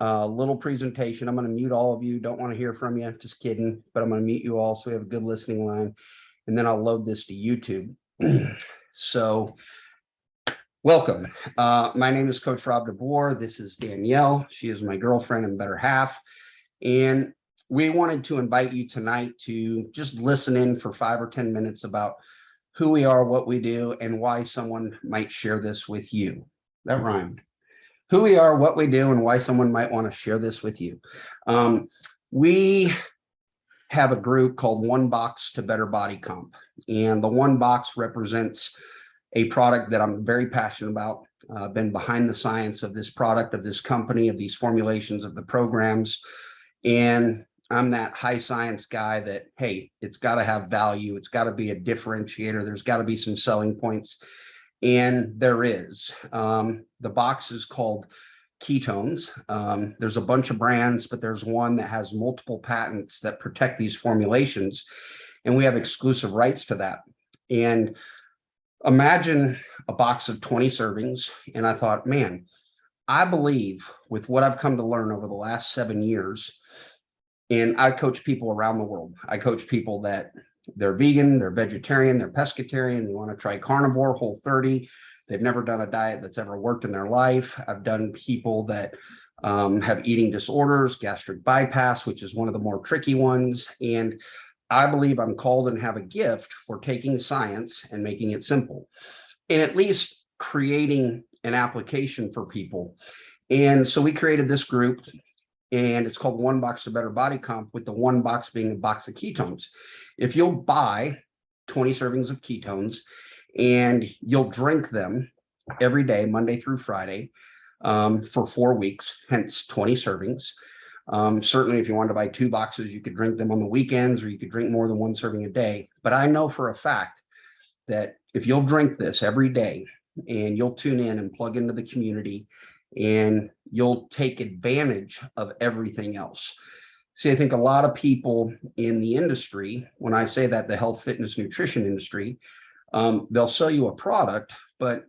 Little presentation. I'm going to mute all of you. Don't want to hear from you. Just kidding. But I'm going to mute you all so we have a good listening line. And then I'll load this to YouTube. So welcome. My name is Coach Rob DeBoer. This is Danielle. She is my girlfriend and better half. And we wanted to invite you tonight to just listen in for 5 or 10 minutes about who we are, what we do, and why someone might share this with you. That rhymed. Who we are, what we do, and why someone might want to share this with you. We have a group called ONEBOX to Better Body Comp. And the ONEBOX represents a product that I'm very passionate about. I've been behind the science of this product, of this company, of these formulations, of the programs. And I'm that high science guy that, hey, it's got to have value. It's got to be a differentiator. There's got to be some selling points. And there is. The box is called Ketones. There's a bunch of brands, but there's one that has multiple patents that protect these formulations. And we have exclusive rights to that. And imagine a box of 20 servings. And I thought, man, I believe with what I've come to learn over the last 7 years, and I coach people around the world. I coach people that they're vegan, they're vegetarian, they're pescatarian, they want to try carnivore, Whole30. They've never done a diet that's ever worked in their life. I've done people that have eating disorders, gastric bypass, which is one of the more tricky ones. And I believe I'm called and have a gift for taking science and making it simple, and at least creating an application for people. And so we created this group, and it's called ONEBOX to Better Body Comp, with the one box being a box of ketones. If you'll buy 20 servings of ketones and you'll drink them every day, Monday through Friday, for 4 weeks, hence 20 servings. Certainly, if you wanted to buy 2 boxes, you could drink them on the weekends, or you could drink more than 1 serving a day. But I know for a fact that if you'll drink this every day and you'll tune in and plug into the community, and you'll take advantage of everything else. See, I think a lot of people in the industry, when I say that, the health, fitness, nutrition industry, they'll sell you a product, but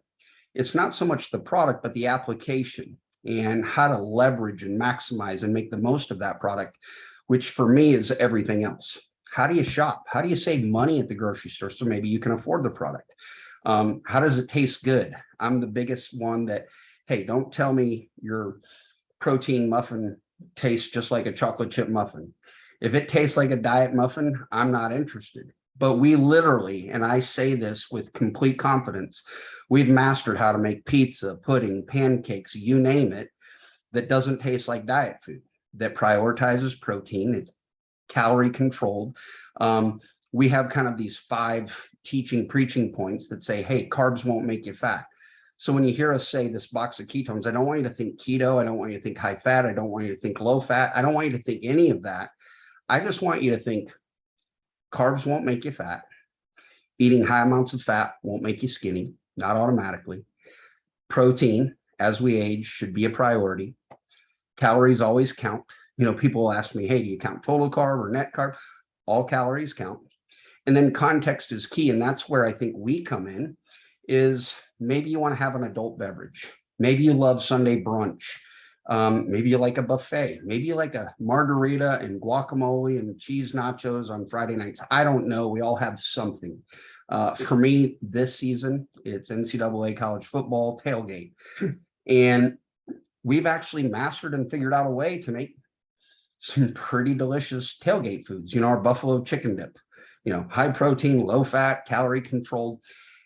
it's not so much the product, but the application and how to leverage and maximize and make the most of that product, which for me is everything else. How do you shop? How do you save money at the grocery store so maybe you can afford the product? How does it taste good? I'm the biggest one that, hey, don't tell me your protein muffin tastes just like a chocolate chip muffin. If it tastes like a diet muffin, I'm not interested. But we literally, and I say this with complete confidence, we've mastered how to make pizza, pudding, pancakes, you name it, that doesn't taste like diet food, that prioritizes protein, it's calorie controlled. We have kind of these 5 preaching points that say, hey, carbs won't make you fat. So when you hear us say this box of ketones, I don't want you to think keto. I don't want you to think high fat. I don't want you to think low fat. I don't want you to think any of that. I just want you to think carbs won't make you fat. Eating high amounts of fat won't make you skinny, not automatically. Protein, as we age, should be a priority. Calories always count. You know, people will ask me, hey, do you count total carb or net carb? All calories count. And then context is key. And that's where I think we come in, is maybe you want to have an adult beverage. Maybe you love Sunday brunch. Maybe you like a buffet. Maybe you like a margarita and guacamole and cheese nachos on Friday nights. I don't know. We all have something. For me, this season, it's NCAA college football tailgate. And we've actually mastered and figured out a way to make some pretty delicious tailgate foods. You know, our buffalo chicken dip, you know, high protein, low fat, calorie controlled.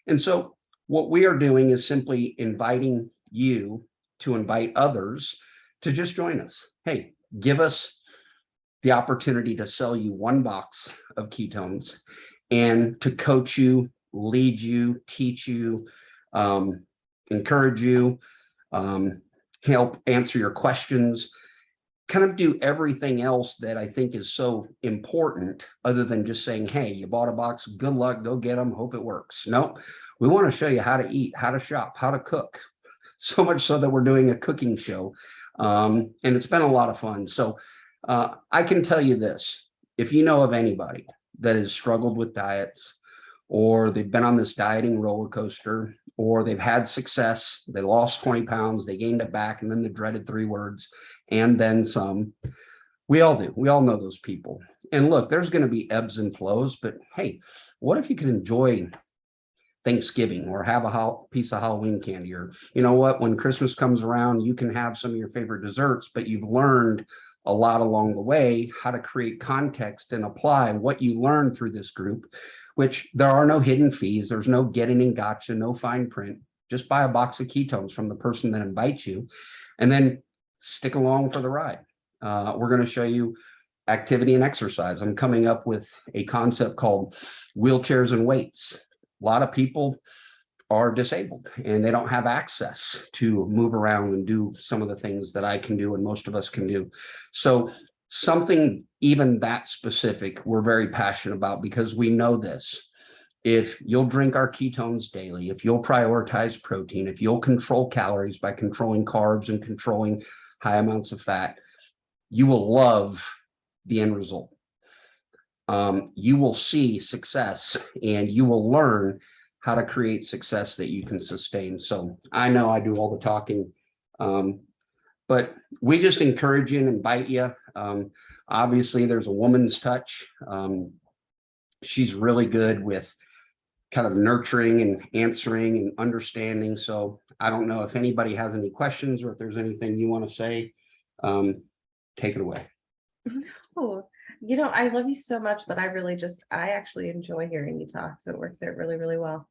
And so what we are doing is simply inviting you to invite others to just join us. Hey, give us the opportunity to sell you 1 box of ketones and to coach you, lead you, teach you, encourage you, help answer your questions, kind of do everything else that I think is so important, other than just saying, hey, you bought a box, good luck, go get them, hope it works. Nope. We want to show you how to eat, how to shop, how to cook. So much so that we're doing a cooking show. And it's been a lot of fun. So I can tell you this, if you know of anybody that has struggled with diets, or they've been on this dieting roller coaster, or they've had success, they lost 20 pounds, they gained it back, and then the dreaded 3 words, and then some. We all do. We all know those people. And look, there's going to be ebbs and flows, but hey, what if you could enjoy Thanksgiving or have a piece of Halloween candy? Or, you know what, when Christmas comes around, you can have some of your favorite desserts, but you've learned a lot along the way how to create context and apply what you learned through this group, which there are no hidden fees. There's no getting in gotcha, no fine print. Just buy a box of ketones from the person that invites you and then stick along for the ride. We're going to show you activity and exercise. I'm coming up with a concept called wheelchairs and weights. A lot of people are disabled and they don't have access to move around and do some of the things that I can do and most of us can do. So something even that specific, we're very passionate about, because we know this. If you'll drink our ketones daily, if you'll prioritize protein, if you'll control calories by controlling carbs and controlling high amounts of fat, you will love the end result. You will see success and you will learn how to create success that you can sustain. So I know I do all the talking, but we just encourage you and invite you. Obviously, there's a woman's touch. She's really good with kind of nurturing and answering and understanding. So I don't know if anybody has any questions or if there's anything you want to say. Take it away. Oh, I love you so much that I actually enjoy hearing you talk. So it works out really, really well.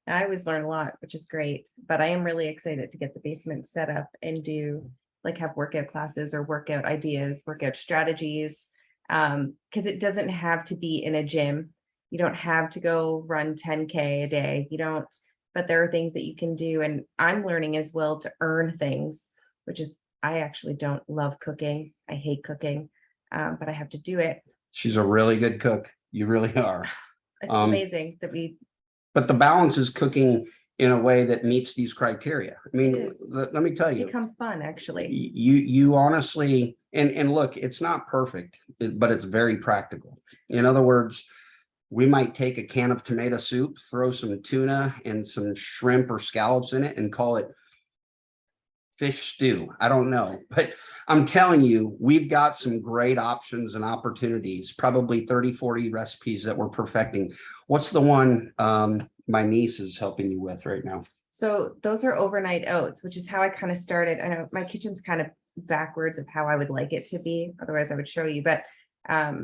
I always learn a lot, which is great, but I am really excited to get the basement set up and have workout classes or workout ideas, workout strategies. Because it doesn't have to be in a gym. You don't have to go run 10K a day. But there are things that you can do. And I'm learning as well to earn things, which is, I actually don't love cooking. I hate cooking, but I have to do it. She's a really good cook. You really are. It's amazing that but the balance is cooking in a way that meets these criteria. I mean, let me tell you, it's become fun, actually. You honestly, and look, it's not perfect, but it's very practical. In other words, we might take a can of tomato soup, throw some tuna and some shrimp or scallops in it and call it fish stew. I don't know, but I'm telling you, we've got some great options and opportunities, probably 30, 40 recipes that we're perfecting. What's the one my niece is helping you with right now? So those are overnight oats, which is how I kind of started. I know my kitchen's kind of backwards of how I would like it to be. Otherwise I would show you, but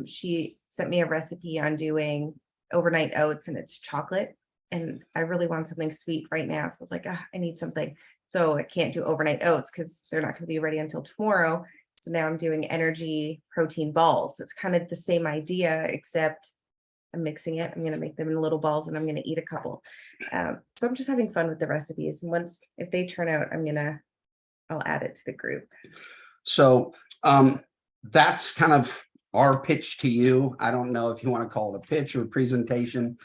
she sent me a recipe on doing overnight oats, and it's chocolate. And I really want something sweet right now. So I was like, I need something. So I can't do overnight oats because they're not going to be ready until tomorrow. So now I'm doing energy protein balls. It's kind of the same idea, except I'm mixing it. I'm going to make them in little balls and I'm going to eat a couple. So I'm just having fun with the recipes. And if they turn out, I'll add it to the group. So that's kind of our pitch to you. I don't know if you want to call it a pitch or a presentation.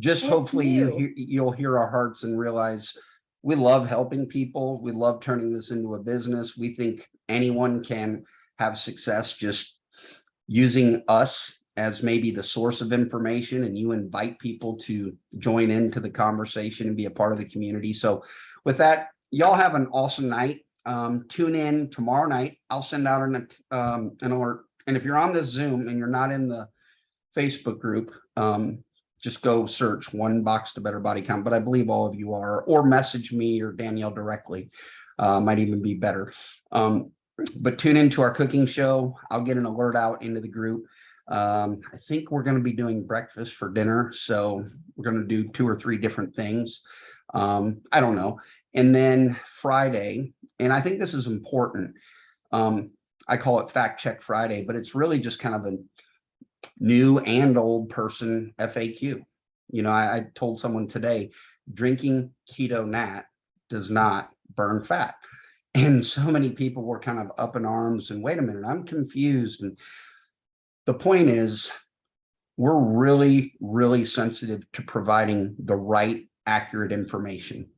Just hopefully you'll hear our hearts and realize we love helping people. We love turning this into a business. We think anyone can have success just using us as maybe the source of information, and you invite people to join into the conversation and be a part of the community. So with that, y'all have an awesome night. Tune in tomorrow night. I'll send out an alert. And if you're on this Zoom and you're not in the Facebook group, just go search ONEBOX to Better Body Count, but I believe all of you are, or message me or Danielle directly, might even be better. But tune into our cooking show. I'll get an alert out into the group. I think we're going to be doing breakfast for dinner. So we're going to do 2 or 3 different things. I don't know. And then Friday, and I think this is important. I call it Fact Check Friday, but it's really just kind of a new and old person FAQ. I told someone today, drinking keto nat does not burn fat. And so many people were kind of up in arms and wait a minute, I'm confused. And the point is, we're really, really sensitive to providing the right, accurate information.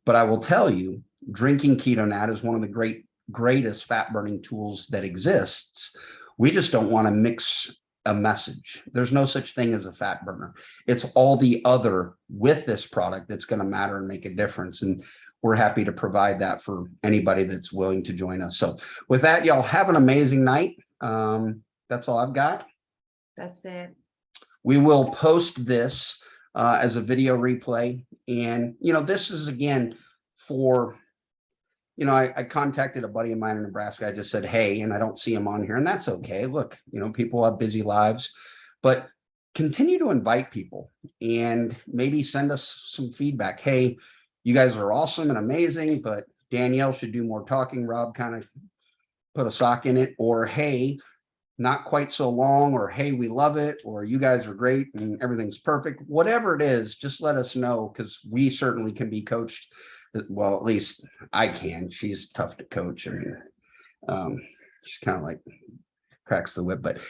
But I will tell you, drinking keto nat is one of the greatest fat burning tools that exists. We just don't want to mix a message. There's no such thing as a fat burner. It's all the other with this product that's going to matter and make a difference. And we're happy to provide that for anybody that's willing to join us. So with that, y'all have an amazing night. That's all I've got. That's it. We will post this as a video replay. And, this is again for, I contacted a buddy of mine in Nebraska. I just said, hey, and I don't see him on here, and that's okay. Look, people have busy lives, but continue to invite people and maybe send us some feedback. Hey, you guys are awesome and amazing, but Danielle should do more talking. Rob kind of put a sock in it, or hey, not quite so long, or hey, we love it, or you guys are great and everything's perfect. Whatever it is, just let us know, because we certainly can be coached. Well, at least I can. She's tough to coach. I mean, she's kind of like cracks the whip, but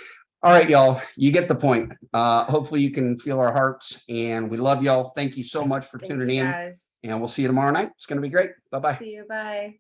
all right, y'all, you get the point. Hopefully you can feel our hearts, and we love y'all. Thank you so much for tuning in, guys. and we'll see you tomorrow night. It's going to be great. Bye-bye. See you. Bye.